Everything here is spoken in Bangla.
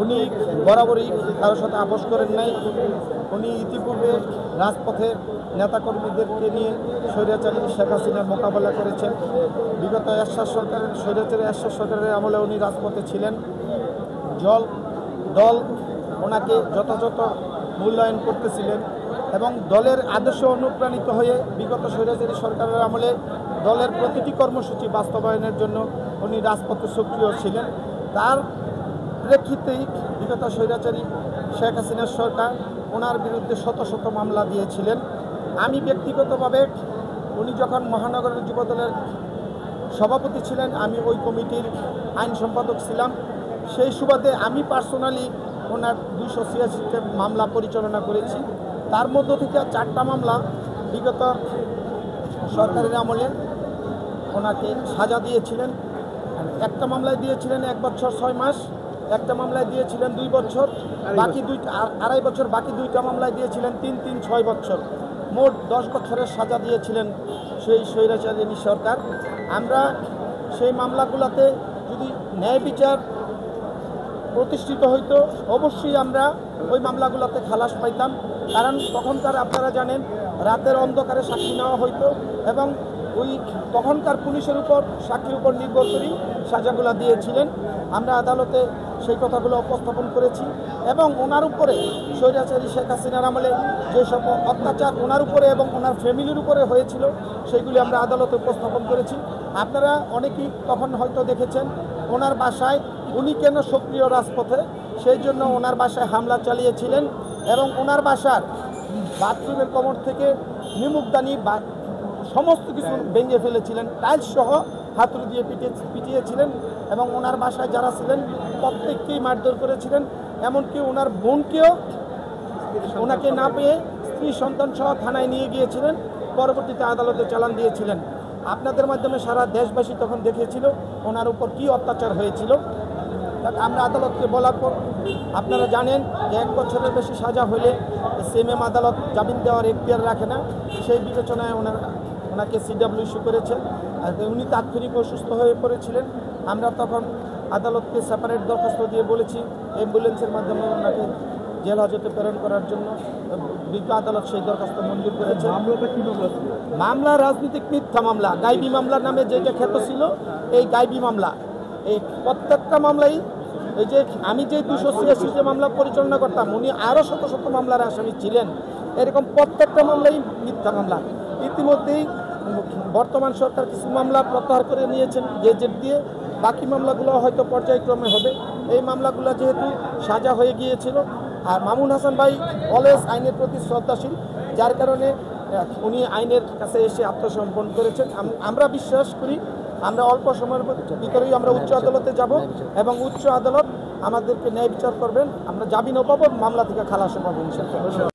উনি বরাবরই কারোর সাথে আপোষ করেন নাই। উনি ইতিপূর্বে রাজপথে নেতাকর্মীদেরকে নিয়ে স্বৈরাচারী শেখ হাসিনার মোকাবেলা করেছেন। বিগত এরশাদ সরকারের স্বৈরাচারী এরশাদ সরকারের আমলে উনি রাজপথে ছিলেন। দল ওনাকে যথাযথ মূল্যায়ন করতেছিলেন এবং দলের আদর্শে অনুপ্রাণিত হয়ে বিগত স্বৈরাচারী সরকারের আমলে দলের প্রতিটি কর্মসূচি বাস্তবায়নের জন্য উনি রাজপথে সক্রিয় ছিলেন। তার প্রেক্ষিতেই বিগত স্বৈরাচারী শেখ হাসিনার সরকার ওনার বিরুদ্ধে শত শত মামলা দিয়েছিলেন। আমি ব্যক্তিগতভাবে উনি যখন মহানগরের যুবদলের সভাপতি ছিলেন, আমি ওই কমিটির আইন সম্পাদক ছিলাম। সেই সুবাদে আমি পার্সোনালি ওনার 286টা মামলা পরিচালনা করেছি। তার মধ্য থেকে 4টা মামলা বিগত সরকারের আমলে ওনাকে সাজা দিয়েছিলেন। একটা মামলায় দিয়েছিলেন 1 বছর 6 মাস, একটা মামলায় দিয়েছিলেন 2 বছর, বাকি 2.5 বছর, বাকি 2টা মামলায় দিয়েছিলেন 3-6 বছর। মোট 10 বছরের সাজা দিয়েছিলেন সেই স্বৈরাচারী সরকার। আমরা সেই মামলাগুলোতে যদি ন্যায় বিচার প্রতিষ্ঠিত হইতো অবশ্যই আমরা ওই মামলাগুলোতে খালাস পাইতাম। কারণ তখনকার আপনারা জানেন রাতের অন্ধকারে সাক্ষী নেওয়া হইতো এবং ওই তখনকার পুলিশের উপর সাক্ষীর উপর নির্ভর করেই সাজাগুলো দিয়েছিলেন। আমরা আদালতে সেই কথাগুলো উপস্থাপন করেছি এবং ওনার উপরে স্বৈরাচারী শেখ হাসিনার আমলে যেসব অত্যাচার ওনার উপরে এবং ওনার ফ্যামিলির উপরে হয়েছিল সেইগুলি আমরা আদালতে উপস্থাপন করেছি। আপনারা অনেকেই তখন হয়তো দেখেছেন ওনার বাসায় উনি কেন সক্রিয় রাজপথে, সেই জন্য ওনার বাসায় হামলা চালিয়েছিলেন এবং ওনার বাসার বাথরুমের কোমর থেকে নিমুখদানি বা সমস্ত কিছু ভেঙে ফেলেছিলেন, টাইলস সহ হাতুড়ি দিয়ে পিটিয়েছিলেন এবং ওনার বাসায় যারা ছিলেন প্রত্যেককেই মারধর করেছিলেন। এমনকি ওনার বোনকেও ওনাকে না পেয়ে স্ত্রী সন্তান সহ থানায় নিয়ে গিয়েছিলেন, পরবর্তীতে আদালতে চালান দিয়েছিলেন। আপনাদের মাধ্যমে সারা দেশবাসী তখন দেখেছিল ওনার উপর কী অত্যাচার হয়েছিল। আমরা আদালতকে বলার পর আপনারা জানেন যে 1 বছরের বেশি সাজা হলে সিএমএম আদালত জামিন দেওয়ার এখতিয়ার রাখে না। সেই বিবেচনায় ওনাকে CW ইস্যু করেছেন। উনি তাৎক্ষণিক অসুস্থ হয়ে পড়েছিলেন। আমরা তখন আদালতকে সেপারেট দরখাস্ত দিয়ে বলেছি অ্যাম্বুলেন্সের মাধ্যমে ওনাকে জেল হাজতে প্রেরণ করার জন্য। বিজ্ঞ আদালত সেই দরখাস্ত মঞ্জুর করেছে। মামলা রাজনৈতিক মিথ্যা মামলা, গাইবি মামলার নামে যেটা খ্যাত ছিল এই গাইবি মামলা। এই প্রত্যেকটা মামলাই এই যে আমি যে 286 যে মামলা পরিচালনা করতাম উনি আরও শত শত মামলার আসামি ছিলেন। এরকম প্রত্যেকটা মামলাই মিথ্যা মামলা। ইতিমধ্যেই বর্তমান সরকার কিছু মামলা প্রত্যাহার করে নিয়েছেন গেজেট দিয়ে, বাকি মামলাগুলো হয়তো পর্যায়ক্রমে হবে। এই মামলাগুলো যেহেতু সাজা হয়ে গিয়েছিল আর মামুন হাসান ভাই অলওয়েজ আইনের প্রতি শ্রদ্ধাশীল, যার কারণে উনি আইনের কাছে এসে আত্মসমর্পণ করেছেন। আমরা বিশ্বাস করি আমরা অল্প সময়ের ভিতরেই আমরা উচ্চ আদালতে যাব এবং উচ্চ আদালত আমাদেরকে ন্যায় বিচার করবেন। আমরা জামিনও পাবো, মামলা থেকে খালাসও পাবো ইনশাআল্লাহ।